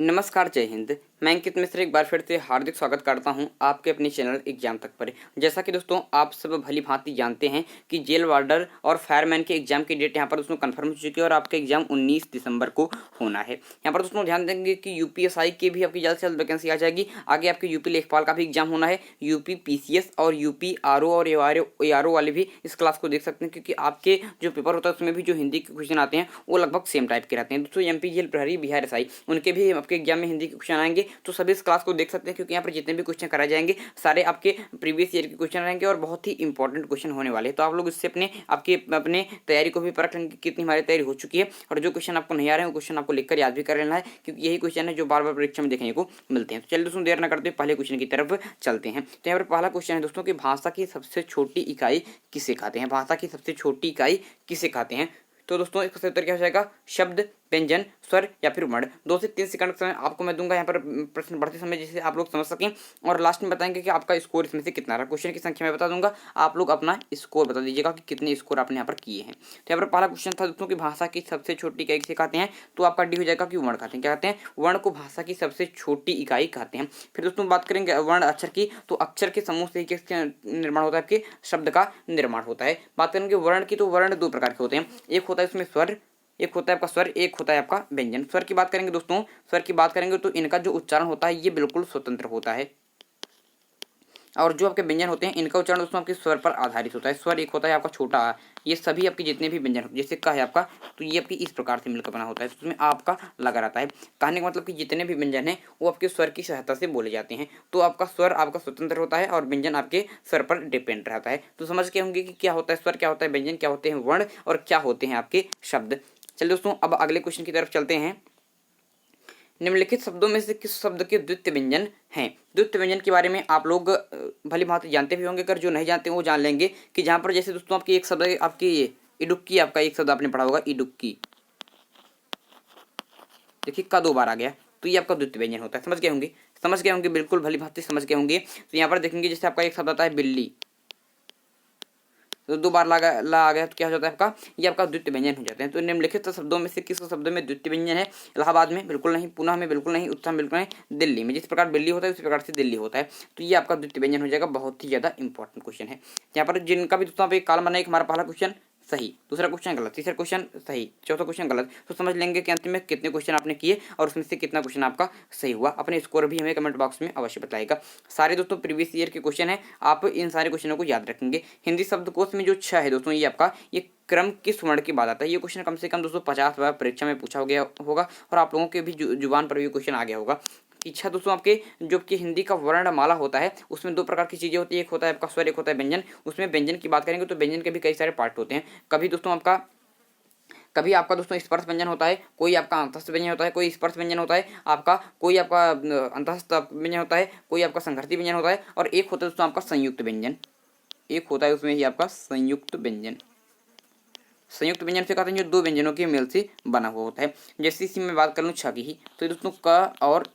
नमस्कार, जय हिंद। मैं अंकित मिश्र एक बार फिर से हार्दिक स्वागत करता हूं आपके अपने चैनल एग्जाम तक पर। जैसा कि दोस्तों आप सब भली भांति जानते हैं कि जेल वार्डर और फायरमैन के एग्जाम की डेट यहां पर दोस्तों कंफर्म हो चुकी है और आपका एग्जाम 19 दिसंबर को होना है। यहां पर दोस्तों ध्यान देंगे कि यूपीएसआई की भी आपकी जल्द से जल्द वैकेंसी आ जाएगी। आगे आपके यूपी लेखपाल का भी एग्जाम होना है। यूपी पीसीएस और यूपी आरओ और एआरओ वाले भी इस क्लास को देख सकते हैं, क्योंकि आपके जो पेपर होता है उसमें भी जो हिंदी के क्वेश्चन आते हैं वो लगभग सेम टाइप के रहते हैं। दोस्तों एमपी जेल प्रहरी, बिहार एसआई, उनके भी आपके एग्जाम में हिंदी के क्वेश्चन आएंगे, तो सभी इस क्लास को देख सकते हैं, क्योंकि यहाँ पर जितने भी क्वेश्चन कराए जाएंगे सारे आपके प्रीवियस ईयर के क्वेश्चन रहेंगे और बहुत ही इंपॉर्टेंट क्वेश्चन होने वाले हैं। तो आप लोग इससे अपने तैयारी को भी परख लेंगे कि कितनी हमारी तैयारी हो चुकी है, और जो क्वेश्चन आपको नहीं आ रहे हैं वो क्वेश्चन आपको लिखकर याद भी कर लेना है, क्योंकि यही क्वेश्चन है जो बार बार परीक्षा में देखने को मिलते हैं। तो चलिए दोस्तों देर न करते पहले क्वेश्चन की तरफ चलते हैं। तो यहाँ पर पहला क्वेश्चन है दोस्तों कि भाषा की सबसे छोटी इकाई किसे कहते हैं। भाषा की सबसे छोटी इकाई किसे कहते हैं। तो दोस्तों इसका सही उत्तर क्या हो जाएगा, शब्द, व्यंजन, स्वर या फिर वर्ण। 2 से 3 सेकंड का समय आपको मैं दूंगा यहाँ पर प्रश्न पढ़ते समय, जिससे आप लोग समझ सकें, और लास्ट में बताएंगे कि आपका स्कोर इसमें से कितना रहा। क्वेश्चन की संख्या मैं बता दूंगा, आप लोग अपना स्कोर बता दीजिएगा कि कितने स्कोर आपने यहाँ पर किए हैं। तो यहाँ पर पहला क्वेश्चन था दोस्तों कि भाषा की सबसे छोटी इकाई किसे कहते हैं। तो आपका डी हो जाएगा कि वर्ण कहते हैं। क्या कहते हैं, वर्ण को भाषा की सबसे छोटी इकाई कहते हैं। फिर दोस्तों बात करेंगे वर्ण अक्षर की, तो अक्षर के समूह से किसका निर्माण होता है, आपके शब्द का निर्माण होता है। बात करेंगे वर्ण की, तो वर्ण 2 प्रकार के होते हैं। एक होता है उसमें स्वर, एक होता है आपका स्वर, एक होता है आपका व्यंजन। स्वर की बात करेंगे दोस्तों, स्वर की बात करेंगे तो इनका जो उच्चारण होता है ये बिल्कुल स्वतंत्र होता है, और जो आपके व्यंजन होते हैं इनका उच्चारण दोस्तों आपके स्वर पर आधारित होता है। स्वर एक होता है आपका छोटा आ, ये सभी आपके जितने भी व्यंजन होते हैं, जैसे का है आपका, तो ये आपकी इस प्रकार से मिलकर बना होता है, तो उसमें आपका लगा रहता है। कहने का मतलब कि जितने भी व्यंजन हैं वो आपके स्वर की सहायता से बोले जाते हैं। तो आपका स्वर आपका स्वतंत्र होता है और व्यंजन आपके स्वर पर डिपेंड रहता है। तो समझ के होंगे कि क्या होता है स्वर, क्या होता है व्यंजन, क्या होते हैं वर्ण, और क्या होते हैं आपके शब्द। चलिए दोस्तों अब अगले क्वेश्चन की तरफ चलते हैं। निम्नलिखित शब्दों में से किस शब्द के द्वितीय व्यंजन हैं। द्वितीय व्यंजन के बारे में आप लोग भली भांति जानते भी होंगे, अगर जो नहीं जानते वो जान लेंगे कि जहां पर जैसे दोस्तों आपकी एक शब्द है, आपकी ये इडुक्की, आपका एक शब्द आपने पढ़ा होगा इडुक्की, देखिए का 2 बार आ गया, तो ये आपका द्वितीय व्यंजन होता है। समझ गए होंगे बिल्कुल भली भांति समझ गए होंगे। तो यहाँ पर देखेंगे जैसे आपका एक शब्द आता है बिल्ली, तो 2 बार ला आ गया, तो क्या हो जाता है आपका, ये आपका द्वितीय व्यंजन हो जाते हैं। तो निम्नलिखित शब्दों में से किस शब्द में द्वितीय व्यंजन है। इलाहाबाद में बिल्कुल नहीं, पुणे में बिल्कुल नहीं, उत्तम बिल्कुल नहीं, दिल्ली में जिस प्रकार बिल्ली होता है उसी प्रकार से दिल्ली होता है, तो ये आपका द्वितीय व्यंजन हो जाएगा। बहुत ही ज्यादा इंपॉर्टेंट क्वेश्चन है। यहाँ पर जिनका भी दोस्तों एक कॉलम बनाए, हमारा पहला क्वेश्चन सही, दूसरा क्वेश्चन गलत, तीसरा क्वेश्चन सही, चौथा क्वेश्चन गलत, तो समझ लेंगे कि अंतिम में कितने क्वेश्चन आपने किए और उसमें से कितना क्वेश्चन आपका सही हुआ। अपने स्कोर भी हमें कमेंट बॉक्स में अवश्य बताएगा। सारे दोस्तों प्रीवियस ईयर के क्वेश्चन है, आप इन सारे क्वेश्चनों को याद रखेंगे। हिंदी शब्दकोश में जो 6 है दोस्तों, ये आपका ये क्रम किस वर्ण की बात आता है। ये क्वेश्चन कम से कम दोस्तों 50 बार परीक्षा में पूछा गया होगा, और आप लोगों के भी जुबान पर भी क्वेश्चन आ गया होगा। इच्छा दोस्तों आपके जो कि हिंदी का वर्णमाला होता है उसमें 2 प्रकार की चीजें होती है, एक होता है आपका स्वर, एक होता है व्यंजन। उसमें व्यंजन की बात करेंगे तो व्यंजन के भी कई सारे पार्ट होते हैं। कभी आपका दोस्तों स्पर्श व्यंजन होता है, कोई आपका अंतस्थ व्यंजन होता है, कोई स्पर्श व्यंजन होता है आपका, कोई आपका अंतस्थ व्यंजन होता है, कोई आपका संघर्ती व्यंजन होता है, और एक होता है दोस्तों आपका संयुक्त व्यंजन। एक होता है उसमें ही आपका संयुक्त व्यंजन। संयुक्त व्यंजन से कहते हैं जो 2 व्यंजनों के मेल से बना हुआ होता है। जैसे इसी में बात कर लूँ छ की ही, तो दोस्तों क और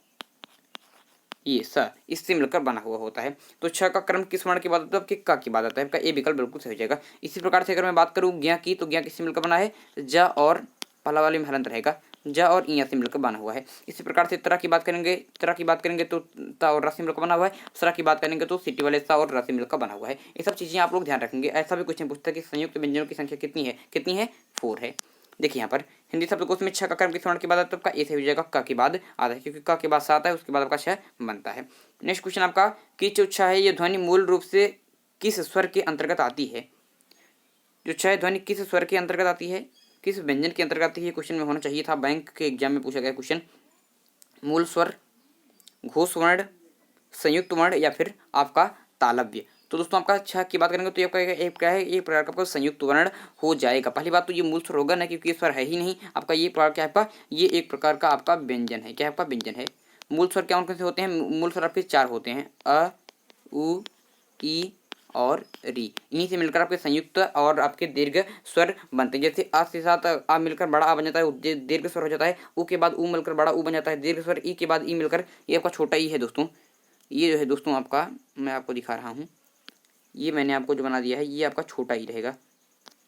ये स इससे मिलकर बना हुआ होता है। तो छ का क्रम किस वर्ण की बात आता है, आपके क की बात आता है, आपका ए विकल्प बिल्कुल सही हो जाएगा। इसी प्रकार से अगर मैं बात करूँ ज्ञ की, तो ज्ञ किससे मिलकर बना है, ज और पहला वाले में हलंत रहेगा, ज और इया से मिलकर बना हुआ है। इसी प्रकार से तरह की बात करेंगे तो ता और र से मिलकर बना हुआ है। सरा की बात करेंगे तो सिटी वाले सा और र से मिलकर बना हुआ है। ये सब चीजें आप लोग ध्यान रखेंगे। ऐसा भी क्वेश्चन पूछता है कि संयुक्त व्यंजनों की संख्या कितनी है 4 है। देखिए यहाँ पर हिंदी शब्दकोश में 6 का क्रम किस वर्ण की बात आता है, आपका ए से हो जाएगा, क के बाद आता है, क्योंकि क के बाद 7 है, उसके बाद आपका 6 बनता है। नेक्स्ट क्वेश्चन आपका कि जो 6 है ये ध्वनि मूल रूप से किस स्वर के अंतर्गत आती है। जो 6 ध्वनि किस स्वर के अंतर्गत आती है, किस व्यंजन के अंतर्गत आती है, क्वेश्चन में होना चाहिए था, बैंक के एग्जाम में पूछा गया क्वेश्चन। मूल स्वर, घोष वर्ण, संयुक्त वर्ण या फिर आपका तालव्य। तो दोस्तों आपका 6 की बात करेंगे तो ये आपका एक क्या है, एक प्रकार का आपका संयुक्त वर्ण हो जाएगा। पहली बात तो ये मूल स्वर होगा ना, क्योंकि ये स्वर है ही नहीं आपका। ये प्रकार क्या आपका, ये एक प्रकार का आपका व्यंजन है। क्या आपका व्यंजन है। मूल स्वर क्या कौन से होते हैं, मूल स्वर आपके 4 होते हैं, अ, उ, ई और री। इन्हीं से मिलकर आपके संयुक्त और आपके दीर्घ स्वर बनते हैं। जैसे आ से साथ आ मिलकर बड़ा आ बन जाता है, दीर्घ स्वर हो जाता है। उ के बाद उ मिलकर बड़ा उ बन जाता है, दीर्घ स्वर। ई के बाद ई मिलकर ये आपका छोटा ई है दोस्तों। ये जो है दोस्तों आपका मैं आपको दिखा रहा हूँ, ये मैंने आपको जो बना दिया है ये आपका छोटा ई रहेगा।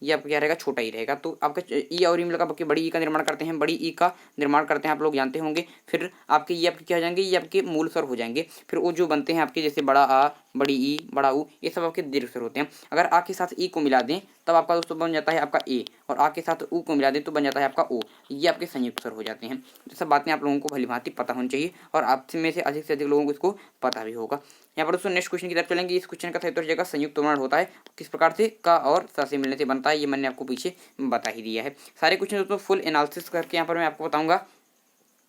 ये आपका क्या रहेगा, छोटा ई रहेगा। तो आपका ई और ई मिलकर आपके बड़ी ई का निर्माण करते हैं, बड़ी ई का निर्माण करते हैं, आप लोग जानते होंगे। फिर आपके ये आपके क्या हो जाएंगे, ये आपके मूल स्वर हो जाएंगे। फिर वो जो बनते हैं आपके जैसे बड़ा आ, बड़ी ई, बड़ा ऊ, ये सब आपके दीर्घ स्वर होते हैं। अगर आ के साथ ई को मिला दें तब आपका दोस्तों बन जाता है आपका ए, और आ के साथ ऊ को मिला दें तो बन जाता है आपका ओ। ये आपके संयुक्त स्वर हो जाते हैं। तो सब बातें आप लोगों को भली भांति पता होनी चाहिए और आप में से अधिक लोगों को इसको पता भी होगा। यहाँ पर दोस्तों नेक्स्ट क्वेश्चन की तरफ चलेंगे। इस क्वेश्चन का सही उत्तर हो जाएगा संयुक्त वर्ण होता है, किस प्रकार से, का और सा से मिलने से बनता है। ये मैंने आपको पीछे बता ही दिया है। सारे क्वेश्चन दोस्तों फुल एनालिसिस करके यहाँ पर मैं आपको बताऊंगा,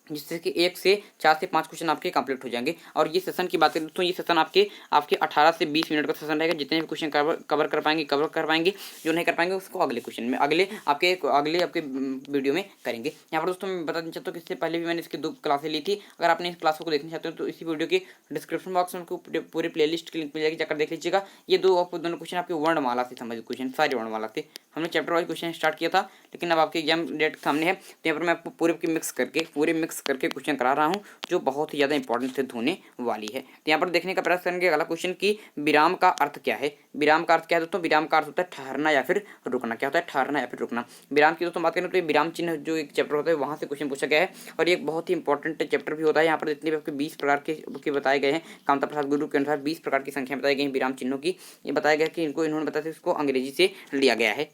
जिससे कि 1 से 4 से 5 क्वेश्चन आपके कंप्लीट हो जाएंगे। और ये सेशन की बात करें दोस्तों, ये सेशन आपके 18 से 20 मिनट का सेशन रहेगा। जितने भी क्वेश्चन कवर कर पाएंगे, जो नहीं कर पाएंगे उसको अगले क्वेश्चन में, अगले आपके वीडियो में करेंगे। यहाँ पर दोस्तों मैं बता देना चाहता हूँ कि इससे पहले भी मैंने इसकी 2 क्लासें ली थी। अगर आपने इस क्लासों को देखना चाहते हो तो इसी वीडियो के डिस्क्रिप्शन बॉक्स में पूरे प्लेलिस्ट की लिंक मिल जाएगी, जाकर देख लीजिएगा। ये दोनों क्वेश्चन आपके वर्णमाला से संबंधित क्वेश्चन, सारी वर्णमाला से हमने चैप्टर वाइज क्वेश्चन स्टार्ट किया था, लेकिन अब आपके एग्जाम डेट सामने है तो यहाँ पर मैं आपको पूरे मिक्स करके क्वेश्चन करा रहा हूँ, जो बहुत ही ज़्यादा इंपॉर्टेंट सिद्ध होने वाली है। तो यहाँ पर देखने का प्रयास करेंगे अगला क्वेश्चन की विराम का अर्थ क्या है। विराम का अर्थ क्या है दोस्तों, विराम का अर्थ होता है ठहरना या फिर रुकना। क्या होता है, ठहरना या फिर रुकना। विराम की दोस्तों बात करें तो ये विराम चिन्ह जो एक चैप्टर होता है वहाँ से क्वेश्चन पूछा गया है, और ये एक बहुत ही इंपॉर्टेंट चैप्टर भी होता है। यहाँ पर जितने भी आपके 20 प्रकार के बताए गए हैं, कामता प्रसाद गुरु के अनुसार 20 प्रकार की संख्या बताई गई है विराम चिन्हों की। ये बताया गया कि इन्होंने बताया इसको अंग्रेजी से लिया गया है।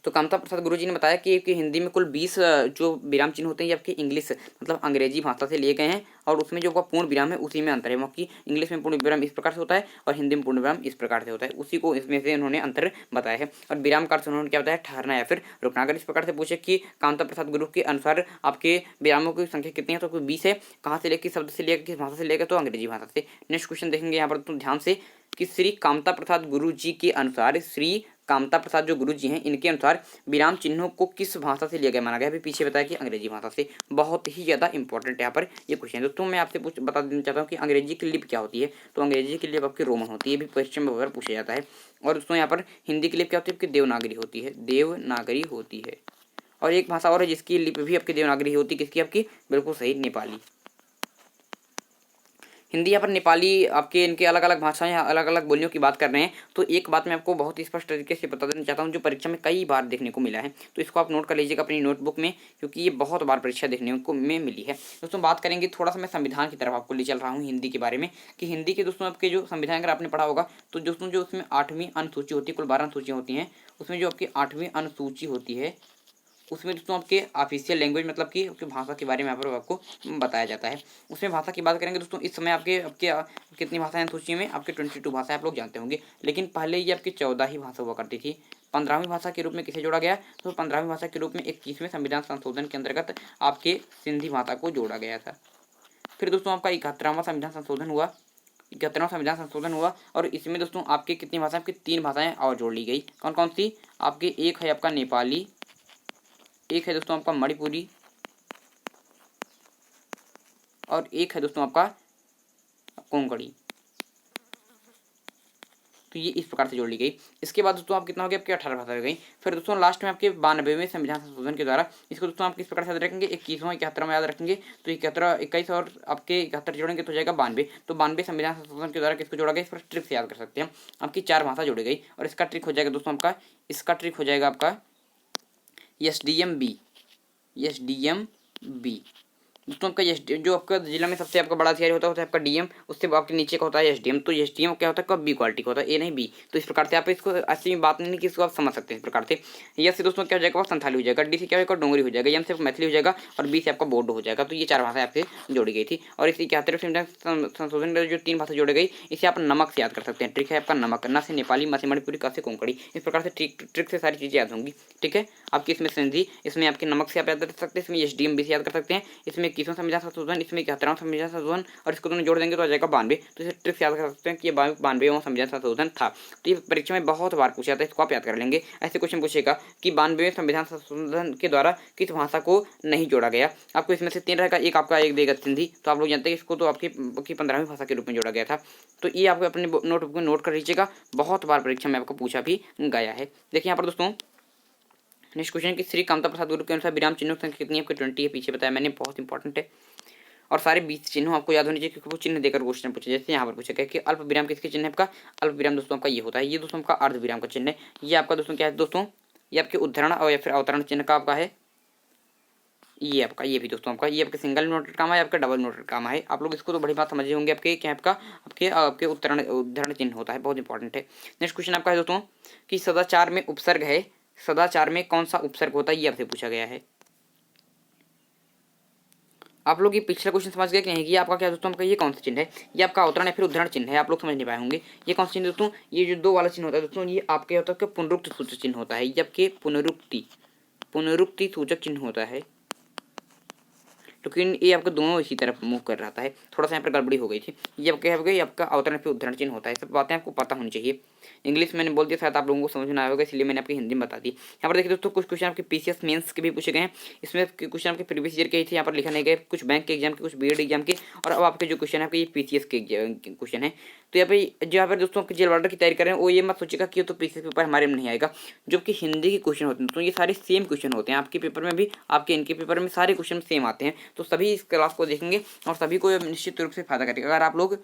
तो कामता प्रसाद गुरुजी ने बताया कि हिंदी में कुल 20 जो विराम चिन्ह होते हैं ये आपके इंग्लिश मतलब अंग्रेजी भाषा से लिए गए हैं, और उसमें जो आपका पूर्ण विराम है उसी में अंतर है। क्योंकि इंग्लिश में पूर्ण विराम इस प्रकार से होता है और हिंदी में पूर्ण विराम इस प्रकार से होता है, उसी को इसमें से उन्होंने अंतर बताया है। और विराम का अर्थ उन्होंने क्या बताया, ठहरना या फिर रुकना। अगर इस प्रकार से पूछे कि कामता प्रसाद गुरु के अनुसार आपके विरामों की संख्या कितनी है, तो 20 है। कहाँ से लेकर, शब्द से लेकर, किस भाषा से लेकर, तो अंग्रेजी भाषा से। नेक्स्ट क्वेश्चन देखेंगे यहाँ पर तुम ध्यान से कि श्री कामता प्रसाद गुरु जी के अनुसार, श्री कामता प्रसाद जो गुरु जी हैं इनके अनुसार विराम चिन्हों को किस भाषा से लिया गया माना गया। अभी पीछे बताया कि अंग्रेजी भाषा से। बहुत ही ज़्यादा इंपॉर्टेंट यहाँ पर ये क्वेश्चन। दोस्तों मैं आपसे बता देना चाहता हूँ कि अंग्रेजी की लिपि क्या होती है। तो अंग्रेजी की लिपि आपकी रोमन होती है, भी परीक्षा में वगैरह पूछा जाता है। और दोस्तों यहाँ पर हिंदी की लिपि क्या होती है, आपकी देवनागरी होती है, देवनागरी होती है। और एक भाषा और है जिसकी लिपि भी आपकी देवनागरी होती है, किसकी, आपकी बिल्कुल सही, नेपाली। हिंदी यहाँ पर नेपाली आपके इनके अलग अलग भाषाएं, अलग अलग बोलियों की बात कर रहे हैं। तो एक बात मैं आपको बहुत ही स्पष्ट तरीके से बता देना चाहता हूँ, जो परीक्षा में कई बार देखने को मिला है। तो इसको आप नोट कर लीजिएगा अपनी नोटबुक में, क्योंकि ये बहुत बार परीक्षा देखने को में मिली है। दोस्तों बात करेंगे, थोड़ा सा मैं संविधान की तरफ आपको ले चल रहा हूँ हिंदी के बारे में, कि हिंदी के दोस्तों आपके जो संविधान अगर आपने पढ़ा होगा तो दोस्तों जो उसमें 8वीं अनुसूची होती है, कुल 12 अनुसूचियाँ होती हैं, उसमें जो आपकी 8वीं अनुसूची होती है उसमें दोस्तों आपके ऑफिशियल लैंग्वेज मतलब कि भाषा के बारे में यहाँ पर आपको बताया जाता है। उसमें भाषा की बात करेंगे दोस्तों, इस समय आपके कितनी भाषाएं सूची में, आपके 22 भाषाएं आप लोग जानते होंगे। लेकिन पहले ये आपकी 14 ही भाषा हुआ करती थी। 15वीं भाषा के रूप में किसे जोड़ा गया, तो 15वीं भाषा के रूप में 21वें संविधान संशोधन के अंतर्गत आपके सिंधी भाषा को जोड़ा गया था। फिर दोस्तों आपका 71वां संविधान संशोधन हुआ, 71वां संविधान संशोधन हुआ, और इसमें दोस्तों आपके कितनी भाषाएं, आपकी 3 भाषाएं और जोड़ ली गई। कौन कौन सी, आपके एक है आपका नेपाली, एक है दोस्तों आपका मणिपुरी, और एक है दोस्तों आपका कोंकणी। तो ये इस प्रकार से जोड़ ली गई। इसके बाद दोस्तों आप कितना हो गया, आपके 18 भाषा हो गई। फिर दोस्तों लास्ट में आपके 92वें संविधान संशोधन के द्वारा, इसको दोस्तों आप किस प्रकार से याद रखेंगे, 21वां 71वां याद रखेंगे। तो 21 और आपके 71 जोड़ेंगे तो जाएगा 92। तो 92 संविधान संशोधन के द्वारा किसको जोड़ा गया, इस पर ट्रिक से याद कर सकते हैं। आपकी 4 भाषा जोड़ी गई, और इसका ट्रिक हो जाएगा दोस्तों आपका, इसका ट्रिक हो जाएगा आपका SDM बी। दोस्तों आपका जो आपका जिला में सबसे आपका बड़ा अधिकारी होता है आपका DM, उससे आपके नीचे का होता है SDM। तो SDM क्या होता है, B क्वालिटी का होता है, A नहीं B। तो इस प्रकार से आप इसको ऐसी बात नहीं कि इसको आप समझ सकते हैं इस प्रकार से। यस से दोस्तों क्या हो जाएगा, वो संथाली हो जाएगा, D से क्या होगा, डोंगरी हो जाएगा, M से मैथिली हो जाएगा, और B से आपका बोडो हो जाएगा। तो ये 4 भाषाएं आपसे जोड़ी गई थी। और इसी 71वें संविधान संशोधन में जो 3 भाषा जोड़ी गई, इसे आप नमक से याद कर सकते हैं। ट्रिक है आपका नमक, न से नेपाली, म से मणिपुरी, क से कोंकणी। इस प्रकार से ट्रिक से सारी चीज़ें याद होंगी। ठीक है, आपकी इसमें सिंधी, इसमें आपके नमक से आप याद कर सकते हैं, इसमें SDM B से याद कर सकते हैं, इसमें 21वां संविधान संशोधन, इसमें 71वां संविधान संशोधन, और इसको दोनों जोड़ देंगे तो आ जाएगा 92। तो इसे ट्रिक से याद कर सकते हैं कि ये 92वां संविधान संशोधन था। तो ये परीक्षा में बहुत बार पूछा जाता है, इसको आप याद कर लेंगे। ऐसे क्वेश्चन पूछेगा कि 92वें संविधान संशोधन के द्वारा किस भाषा को नहीं जोड़ा गया। आपको इसमें से 3 रहेगा, एक देगा सिंधी। तो आप लोग जानते हैं इसको तो आपकी 15वीं भाषा के रूप में जोड़ा गया था। तो ये आपको अपने नोटबुक में नोट कर लीजिएगा, बहुत बार परीक्षा में आपको पूछा भी गया है। देखिए यहाँ पर दोस्तों नेक्स्ट क्वेश्चन की श्री कामता प्रसाद गुरु के अनुसार विराम चिन्हों की संख्या कितनी है, आपकी 20 है, पीछे बताया मैंने, बहुत इंपॉर्टेंट है। और सारे 20 चिन्ह आपको याद होने चाहिए, क्योंकि वो चिन्ह देकर क्वेश्चन पूछे। जैसे यहाँ पर पूछा गया कि अल्प विराम किसके चिन्ह है आपका, अल्प विराम दोस्तों आपका ये होता है, ये दोस्तों आपका अर्ध विराम का चिन्ह है। ये आपका दोस्तों क्या है दोस्तों, ये आपके उद्धरण और या फिर अवतरण चिन्ह का आपका है, ये आपका, ये भी दोस्तों आपका, ये आपके सिंगल नोटेड काम है, आपका डबल नोटेड काम है। आप लोग इसको तो बड़ी बात समझे होंगे आपके, क्या आपका आपके आपके उद्धरण चिन्ह होता है, बहुत इंपॉर्टेंट है। नेक्स्ट क्वेश्चन आपका है दोस्तों कि सदाचार में उपसर्ग है, सदाचार में कौन सा उपसर्ग होता है, ये आपसे पूछा गया है। आप लोग ये पिछला क्वेश्चन समझ गए कि नहीं, कि आपका क्या दोस्तों आपका ये कौन सा चिन्ह है, ये आपका अवतरण या फिर उद्धरण चिन्ह है, आप लोग समझ नहीं पाए होंगे। ये कौन सा चिन्ह दोस्तों, ये जो दो वाला चिन्ह होता है दोस्तों, ये आपके होता है पुनरुक्ति सूचक चिन्ह होता है, ये आपके पुनरुक्ति सूचक चिन्ह होता है। लेकिन ये आपके दोनों इसी तरफ मूव कर रहा है, थोड़ा सा यहाँ पर गड़बड़ी हो गई थी। ये आपका है, ये आपका अवतरण पे उद्धरण चिन्ह होता है। सब बातें आपको पता होनी चाहिए। इंग्लिश मैंने बोल दिया, शायद आप लोगों को समझ में आया होगा, इसलिए मैंने आपकी हिंदी में बता दी। यहाँ पर देखिए दोस्तों कुछ क्वेश्चन आपके पीसीएस मेंस के भी पूछे गए हैं। इसमें क्वेश्चन आपके प्रीवियस ईयर के ही थे, यहाँ पर लिखा नहीं गए, कुछ बैंक के एग्जाम के, कुछ बीएड एग्जाम के, और अब आपके जो क्वेश्चन है आपके ये पीसीएस के क्वेश्चन है। तो यहाँ पर दोस्तों जेल वार्डर की तैयारी कर रहे हैं, वो ये मत सोचेगा कि तो पीसीएस पेपर हमारे में नहीं आएगा। जो कि हिंदी के क्वेश्चन होते हैं तो ये सारे सेम क्वेश्चन होते हैं, आपके पेपर में भी, आपके इनके पेपर में सारे क्वेश्चन सेम आते हैं। तो सभी इस क्लास को देखेंगे और सभी को निश्चित रूप से फायदा करेगा। अगर आप लोग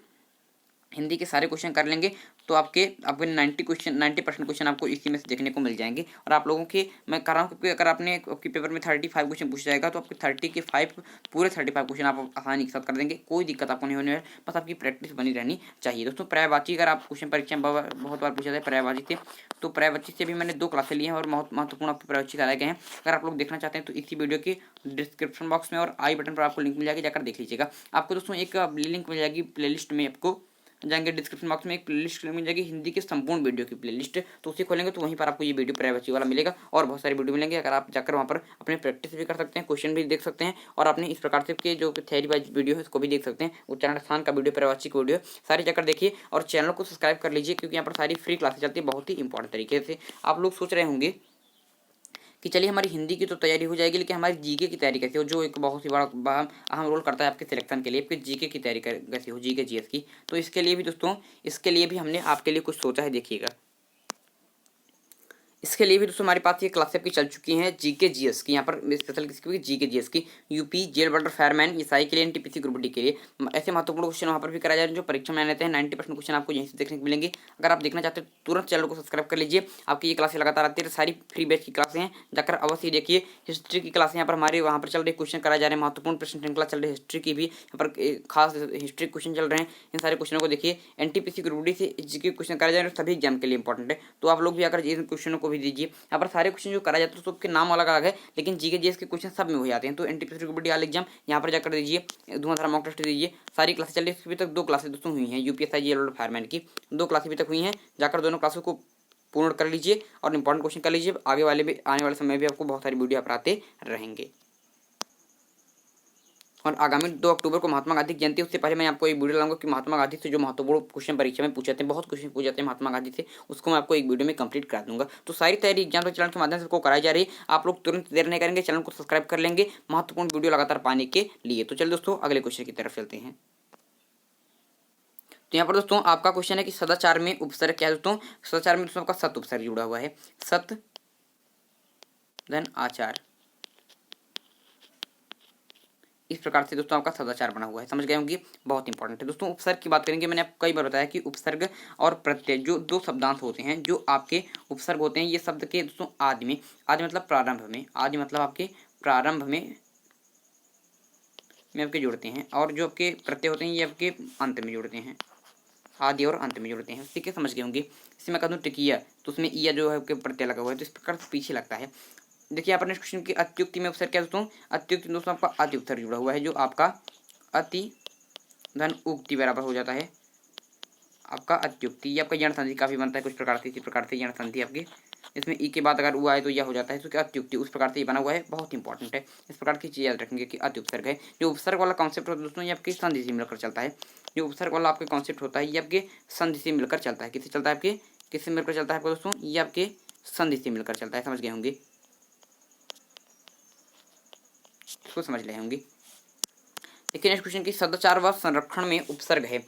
हिंदी के सारे क्वेश्चन कर लेंगे तो आपके 90% क्वेश्चन आपको इसी में से देखने को मिल जाएंगे। और आप लोगों के मैं कर रहा हूँ, क्योंकि अगर आपने आपके पेपर में 35 क्वेश्चन पूछ जाएगा तो आपके 30 के 5 पूरे 35 क्वेश्चन आप आसानी के साथ कर देंगे, कोई दिक्कत आपको नहीं होने वाली। बस आपकी प्रैक्टिस बनी रहनी चाहिए दोस्तों। पर्यायवाची अगर आप क्वेश्चन परीक्षा में बहुत बार पूछा जाए पर्यायवाची से, तो पर्यायवाची से भी मैंने 2 क्लासें ली हैं और बहुत महत्वपूर्ण आपके पर्यायवाची कराए गए हैं। अगर आप लोग देखना चाहते हैं तो इसी वीडियो के डिस्क्रिप्शन बॉक्स में और आई बटन पर आपको लिंक मिल जाएगी, जाकर देख लीजिएगा। आपको दोस्तों एक लिंक मिल जाएगी प्लेलिस्ट में, आपको जाएंगे डिस्क्रिप्शन बॉक्स में एक प्लेलिस्ट मिल जाएगी हिंदी के संपूर्ण वीडियो की प्लेलिस्ट, तो उसे खोलेंगे तो वहीं पर आपको ये वीडियो प्राइवेसी वाला मिलेगा और बहुत सारी वीडियो मिलेंगे। अगर आप जाकर वहाँ पर अपने प्रैक्टिस भी कर सकते हैं, क्वेश्चन भी देख सकते हैं और अपने इस प्रकार से के जो थ्योरी वाइज वीडियो है उसको भी देख सकते हैं। उच्चारण स्थान का वीडियो, प्राइवेसी का वीडियो, सारी जाकर देखिए और चैनल को सब्सक्राइब कर लीजिए, क्योंकि यहाँ पर सारी फ्री क्लासेस चलती है बहुत ही इंपॉर्टेंट तरीके से। आप लोग सोच रहे होंगे कि चलिए हमारी हिंदी की तो तैयारी हो जाएगी, लेकिन हमारी जीके की तैयारी कैसे हो, जो एक बहुत ही बड़ा अहम रोल करता है आपके सिलेक्शन के लिए, आपके जीके की तैयारी कैसे हो, जीके जीएस की। तो इसके लिए भी दोस्तों, इसके लिए भी हमने आपके लिए कुछ सोचा है, देखिएगा। इसके लिए भी दोस्तों हमारे पास ये क्लास आपकी चल चुकी हैं जीके जीएस की, यहाँ पर स्पेशल किसकी, जीके जीएस की, यूपी जेल वार्डर फायरमैन ईसाई के लिए, एनटीपीसी ग्रुप डी के लिए ऐसे महत्वपूर्ण क्वेश्चन वहाँ पर भी कराए जा रहे हैं जो परीक्षा में लेते हैं। 90% क्वेश्चन आपको यहीं से देखने को मिलेंगे। अगर आप देखना चाहते हैं तुरंत चैनल को सब्सक्राइब कर लीजिए। आपकी ये क्लासें लगातार आती है, सारी फ्री बैच की क्लासें हैं, जाकर अवश्य देखिए। हिस्ट्री की क्लास यहाँ पर हमारे वहाँ पर चल रही, क्वेश्चन कराए जा रहे हैं, महत्वपूर्ण प्रश्न श्रृंखला चल रही है हिस्ट्री की भी, यहाँ पर खास हिस्ट्री क्वेश्चन चल रहे हैं। इन सारे क्वेश्चनों को देखिए। एनटीपीसी ग्रुप डी से जीके क्वेश्चन कराए जा रहे हैं, सभी एग्जाम के लिए इंपॉर्टेंट है, तो आप लोग भी आकर इन क्वेश्चनों को भी दीजिए। यहाँ पर सारे क्वेश्चन जो कराए जाते हैं सबके नाम अलग अलग है, लेकिन जीके जीएस के क्वेश्चन सब में हो जाते हैं। तो एनटीपीसी ग्रुप डी वाला एग्जाम यहाँ पर जाकर दीजिए, धुआंधार मॉक टेस्ट दीजिए। सारी क्लासेस चल रही है, अभी तक 2 क्लासेस दोस्तों हुई हैं, यूपीएसआई जेल वार्डर फायरमैन की 2 क्लासेस अभी तक हुई हैं। जाकर दोनों क्लासों को पूर्ण कर लीजिए और इंपॉर्टेंट क्वेश्चन कर लीजिए। आगे वाले समय भी आपको बहुत सारी वीडियो आप आते रहेंगे। और आगामी 2 अक्टूबर को महात्मा गांधी की जयंती, उससे पहले मैं आपको एक वीडियो लाऊंगा कि महात्मा गांधी से जो महत्वपूर्ण क्वेश्चन परीक्षा में पूछे जाते हैं, बहुत क्वेश्चन पूछे जाते हैं महात्मा गांधी से, उसको मैं आपको एक वीडियो में कंप्लीट करा दूंगा। तो सारी तैयारी एग्जाम चैनल के माध्यम से को कराई जा रही है। आप लोग तुरंत देर नहीं करेंगे, चैनल को सब्सक्राइब कर लेंगे महत्वपूर्ण वीडियो लगातार पाने के लिए। तो चलिए दोस्तों अगले क्वेश्चन की तरफ चलते हैं। तो यहाँ पर दोस्तों आपका क्वेश्चन है कि सदाचार में उपसर्ग क्या है दोस्तों। सदाचार में दोस्तों आपका सत उपसर्ग जुड़ा हुआ है, सत धन आचार, इस प्रकार से दोस्तों आपका सदाचार बना हुआ है। समझ गए होंगे, बहुत इंपॉर्टेंट है दोस्तों। उपसर्ग की बात करेंगे, मैंने आपको कई बार बताया कि उपसर्ग और प्रत्यय जो 2 शब्दांश होते हैं, जो आपके उपसर्ग होते हैं, ये शब्द के दोस्तों आदि में, आदि मतलब प्रारंभ में, आदि मतलब आपके प्रारंभ में आपके जुड़ते हैं, और जो आपके प्रत्यय होते हैं ये आपके अंत में जुड़ते हैं, आदि और अंत में जुड़ते हैं। ठीक है, समझ गए होंगे। इसे मैं कह दूँ टिकिया, तो उसमें ईया जो है आपके प्रत्यय लगा हुआ है, तो इस प्रकार से पीछे लगता है। देखिए यहाँ पर नेक्स्ट क्वेश्चन की अत्युक्ति में उपसर्ग क्या दोस्तों, अत्युक्ति दोस्तों आपका अति उपसर्ग जुड़ा हुआ है, जो आपका अति धन उक्ति बराबर हो जाता है आपका अत्युक्ति। ये आपका यण संधि काफी बनता है कुछ प्रकार से, इसी प्रकार से यण संधि आपके, इसमें ई के बाद अगर हुआ है तो यह हो जाता है, तो क्या अत्युक्ति, उस प्रकार से ये बना हुआ है, बहुत इंपॉर्टेंट है। इस प्रकार की चीज याद रखेंगे कि अति उपसर्ग है। जो उपसर्ग वाला कॉन्सेप्ट होता है दोस्तों, ये आपकी संधि से मिलकर चलता है। जो उपसर्ग वाला आपके कॉन्सेप्ट होता है ये आपके संधि से मिलकर चलता है। किससे चलता है आपके, किससे मिलकर चलता है आपको दोस्तों, ये आपके संधि से मिलकर चलता है। समझ गए होंगे, इसको समझ रहे होंगे। देखिए नेक्स्ट क्वेश्चन की सदाचार व संरक्षण में उपसर्ग है,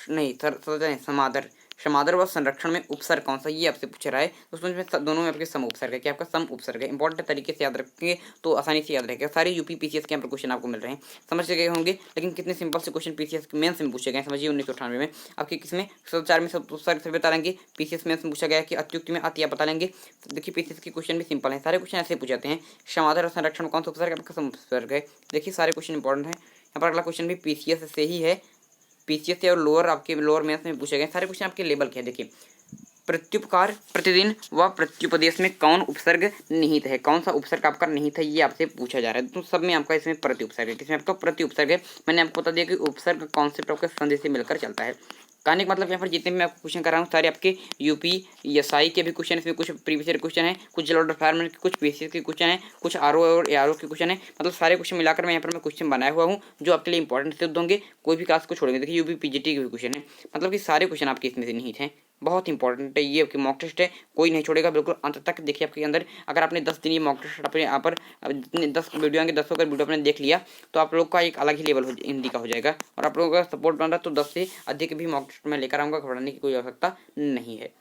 नहीं सदाचार समादर, समादर व संरक्षण में उपसर्ग कौन सा, ये आपसे पूछ रहा है दोस्तों। इसमें दोनों में आपके सम उपसर्ग है, क्या आपका सम उपसर्ग है। इंपॉर्टेंट तरीके से याद रखेंगे तो आसानी से याद रहेगा। सारे यूपी पीसीएस के यहाँ पर क्वेश्चन आपको मिल रहे हैं, समझ गए होंगे। लेकिन कितने सिंपल से क्वेश्चन पीसीएस मेंस में पूछे गए समझिए। 1998 में आपके किसमें 104 में सब उपसर्ग से बता लेंगे। पीसीएस मेंस में पूछा गया कि अत्युक्ति में अति बता लेंगे। देखिए पीसीएस के क्वेश्चन भी सिंपल है, सारे क्वेश्चन ऐसे पूछ जाते हैं। समादर और संरक्षण कौन सा उपसर्ग आपका सम उपसर्ग है। देखिए सारे क्वेश्चन इंपॉर्टेंट है। यहाँ पर अगला क्वेश्चन भी पीसीएस से ही है, पीसीएस से और लोअर आपके लोअर मेंस में पूछे गए सारे क्वेश्चन आपके लेवल के हैं। देखिए प्रत्युपकार, प्रतिदिन व प्रत्युपदेश में कौन उपसर्ग निहित है, कौन सा उपसर्ग आपका निहित है, ये आपसे पूछा जा रहा है। तो सब में आपका इसमें प्रति उपसर्ग है, किसमें आपका प्रति उपसर्ग है। मैंने आपको बता दिया कि उपसर्ग कॉन्सेप्ट आपके संधि से मिलकर चलता है। कहने का मतलब यहाँ पर जितने भी मैं आपको क्वेश्चन कर रहा हूँ सारे आपके यूपी एसआई के भी क्वेश्चन, इसमें कुछ प्रीवियस ईयर क्वेश्चन है, कुछ जेल ऑर्डर फायरमैन के, कुछ पीसीएस के क्वेश्चन है, कुछ आरओ और एआरओ के क्वेश्चन है। मतलब सारे क्वेश्चन मिलाकर मैं यहाँ पर क्वेश्चन बनाया हुआ हूँ जो आपके लिए इंपॉर्टेंट सिद्ध होंगे, कोई भी क्लास को छोड़ेंगे। देखिए यूपी पीजीटी के भी क्वेश्चन है, मतलब कि सारे क्वेश्चन आपके इसमें से निहित हैं। बहुत इंपॉर्टेंट है ये, आपकी मॉक टेस्ट है, कोई नहीं छोड़ेगा बिल्कुल अंत तक। देखिए आपके अंदर अगर आपने 10 दिन ये मॉक टेस्ट अपने यहाँ पर जितने 10 वीडियो आएंगे 10 का वीडियो आपने देख लिया तो आप लोग का एक अलग ही लेवल हिंदी का हो जाएगा। और आप लोगों का सपोर्ट बन रहा है तो 10 से अधिक भी मॉक टेस्ट में लेकर आऊँगा, घबराने की कोई आवश्यकता नहीं है।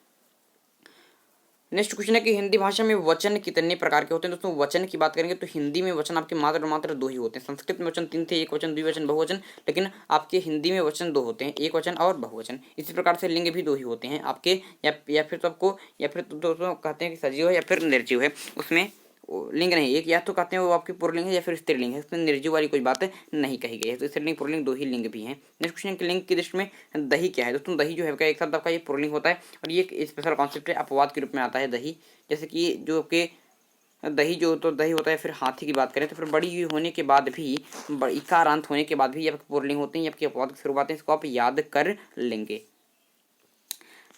नेक्स्ट क्वेश्चन है कि हिंदी भाषा में वचन कितने प्रकार के होते हैं। दोस्तों वचन की बात करेंगे तो हिंदी में वचन आपके मात्र 2 ही होते हैं। संस्कृत में वचन 3 थे, एक वचन, द्विवचन, बहुवचन। लेकिन आपके हिंदी में वचन 2 होते हैं, एक वचन और बहुवचन। इसी प्रकार से लिंग भी 2 ही होते हैं आपके, या फिर तो आपको या फिर दोस्तों कहते हैं कि सजीव है या फिर निर्जीव है। उसमें लिंग नहीं, एक या तो कहते हैं वो आपकी पुरलिंग है या फिर स्त्रीलिंग है, इसमें निर्जीव वाली कोई बात नहीं कही गई है। तो स्त्रीलिंग पुरलिंग 2 ही लिंग भी हैं। नेक्स्ट क्वेश्चन कि लिंग की दृष्टि में दही क्या है। दोस्तों दही जो है एक साथ आपका ये पुरलिंग होता है और ये एक स्पेशल कॉन्सेप्ट है, अपवाद के रूप में आता है दही। जैसे कि जो आपके दही जो तो दही होता है, फिर हाथी की बात करें तो फिर बड़ी होने के बाद भी, इकारांत होने के बाद भी ये आपकी पुरलिंग होते हैं, ये आपके अपवाद की शुरुआत है, इसको आप याद कर लेंगे।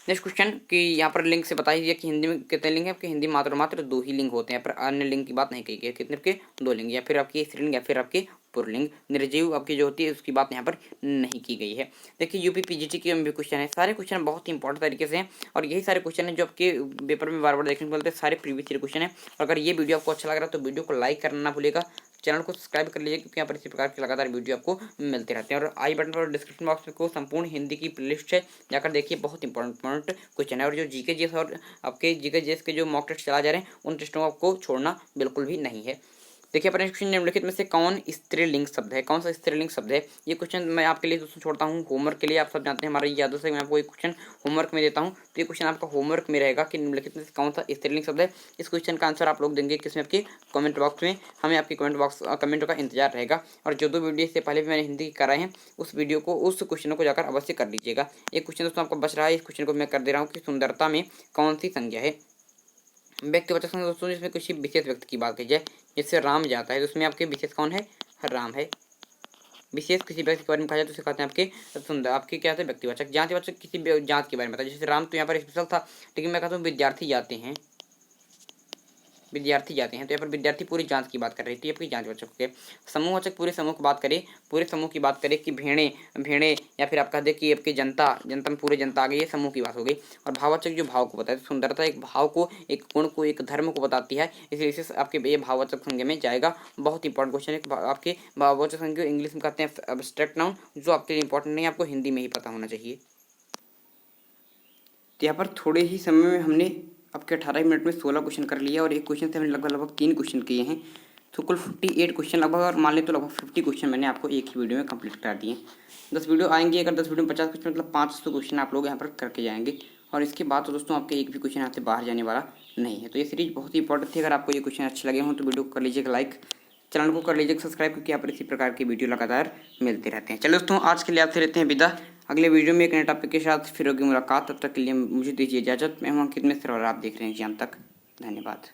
नेक्स्ट क्वेश्चन कि यहाँ पर लिंग से बताइए दिया कि हिंदी में कितने लिंग है। आपके हिंदी मात्र 2 ही लिंग होते हैं, पर अन्य लिंग की बात नहीं कही गई। कितने आपके 2 लिंग, या फिर आपकी स्त्रीलिंग या फिर आपके पुरलिंग। निर्जीव आपकी जो होती है उसकी बात यहाँ पर नहीं की गई है। देखिए यूपी पीजीटी के भी क्वेश्चन है, सारे क्वेश्चन बहुत ही इंपॉर्टेंट तरीके से हैं और यही सारे क्वेश्चन हैं जो आपके पेपर में बार बार देखने को मिलते हैं। सारे प्रीवियस ईयर क्वेश्चन है। और अगर ये वीडियो आपको अच्छा लग रहा है तो वीडियो को लाइक करना ना भूलेगा, चैनल को सब्सक्राइब कर लीजिए क्योंकि यहाँ पर इसी प्रकार के लगातार वीडियो आपको मिलते रहते हैं। और आई बटन पर डिस्क्रिप्शन बॉक्स में को संपूर्ण हिंदी की प्लेलिस्ट है, जाकर देखिए, बहुत इंपॉर्टेंट क्वेश्चन है। और जो जीके जीएस और आपके जीके जीएस के जो मॉक टेस्ट चला जा रहे हैं उन टेस्टों को आपको छोड़ना बिल्कुल भी नहीं है। देखिए अपने क्वेश्चन निम्नलिखित में से कौन स्त्रीलिंग शब्द है, कौन सा स्त्रीलिंग शब्द है। ये क्वेश्चन मैं आपके लिए दोस्तों छोड़ता हूँ होमवर्क के लिए। आप सब जानते हैं हमारी यादों से मैं आपको एक क्वेश्चन होमवर्क में देता हूँ, तो ये क्वेश्चन आपका होमवर्क में रहेगा कि निम्नलिखित में से कौन सा स्त्रीलिंग शब्द है। इस क्वेश्चन का आंसर आप लोग देंगे किसमें, आपके कमेंट बॉक्स में। हमें आपके कमेंटों का इंतजार रहेगा। और जो 2 वीडियो से पहले भी मैंने हिंदी कराए हैं उस क्वेश्चनों को जाकर अवश्य कर लीजिएगा। एक क्वेश्चन दोस्तों आपको बच रहा है, इस क्वेश्चन को मैं कर दे रहा हूँ कि सुंदरता में कौन सी संज्ञा है। व्यक्तिवाचक संज्ञा दोस्तों जिसमें किसी विशेष व्यक्ति की बात की जाए, जैसे राम जाता है तो उसमें आपके विशेष कौन है, राम है। विशेष किसी व्यक्ति के बारे में कहा जाए तो उसे कहते हैं आपके सुंदर, आपके क्या है व्यक्तिवाचक। जातिवाचक किसी जात के बारे में बताया, जैसे राम तो यहाँ पर स्पेशल था, लेकिन मैं कहता हूँ विद्यार्थी जाते हैं तो यहाँ पर विद्यार्थी पूरी जांच की बात कर रही थी, आपकी जांचवाचक के। समूहवाचक पूरे समूह की बात करें, कि भेड़े या फिर आप कह दे कि आपकी जनता में पूरे जनता आ गई, ये समूह की बात हो गई। और भाववाचक जो भाव को बताए, सुंदरता एक भाव को, एक गुण को, एक धर्म को बताती है, इसलिए इसे आपके ये भाववाचक संज्ञा में जाएगा। बहुत इंपॉर्टेंट क्वेश्चन है। आपके भाववाचक संज्ञा इंग्लिश में कहते हैं एब्स्ट्रैक्ट नाउन, जो आपके लिए इंपॉर्टेंट नहीं है, आपको हिंदी में ही पता होना चाहिए। तो यहाँ पर थोड़े ही समय में हमने आपके 18 मिनट में 16 क्वेश्चन कर लिया और एक क्वेश्चन से हमने लगभग 3 क्वेश्चन किए हैं। तो कुल 58 क्वेश्चन लगभग, और मान ले तो लगभग 50 क्वेश्चन मैंने आपको एक ही वीडियो में कंप्लीट करा दिए। 10 वीडियो आएंगे, अगर 10 वीडियो में 50 क्वेश्चन मतलब 500 क्वेश्चन आप लोग यहाँ पर करके जाएंगे। और इसके बाद तो दोस्तों आपके एक भी क्वेश्चन यहाँ से बाहर जाने वाला नहीं है। तो ये सीरीज बहुत ही इंपॉर्टेंट थी। अगर आपको ये क्वेश्चन अच्छे लगे हों तो वीडियो को कर लीजिएगा लाइक, चैनल को कर लीजिएगा सब्सक्राइब, क्योंकि यहाँ पर इसी प्रकार की वीडियो लगातार मिलते रहते हैं। चलो दोस्तों आज के लिए आपसे रहते हैं विदा। अगले वीडियो में एक नए टॉपिक के साथ फिर होगी मुलाकात। तब तक के लिए मुझे दीजिए इजाजत। मैं हूं अंकित मिश्र और आप देख रहे हैं एग्जाम तक। धन्यवाद।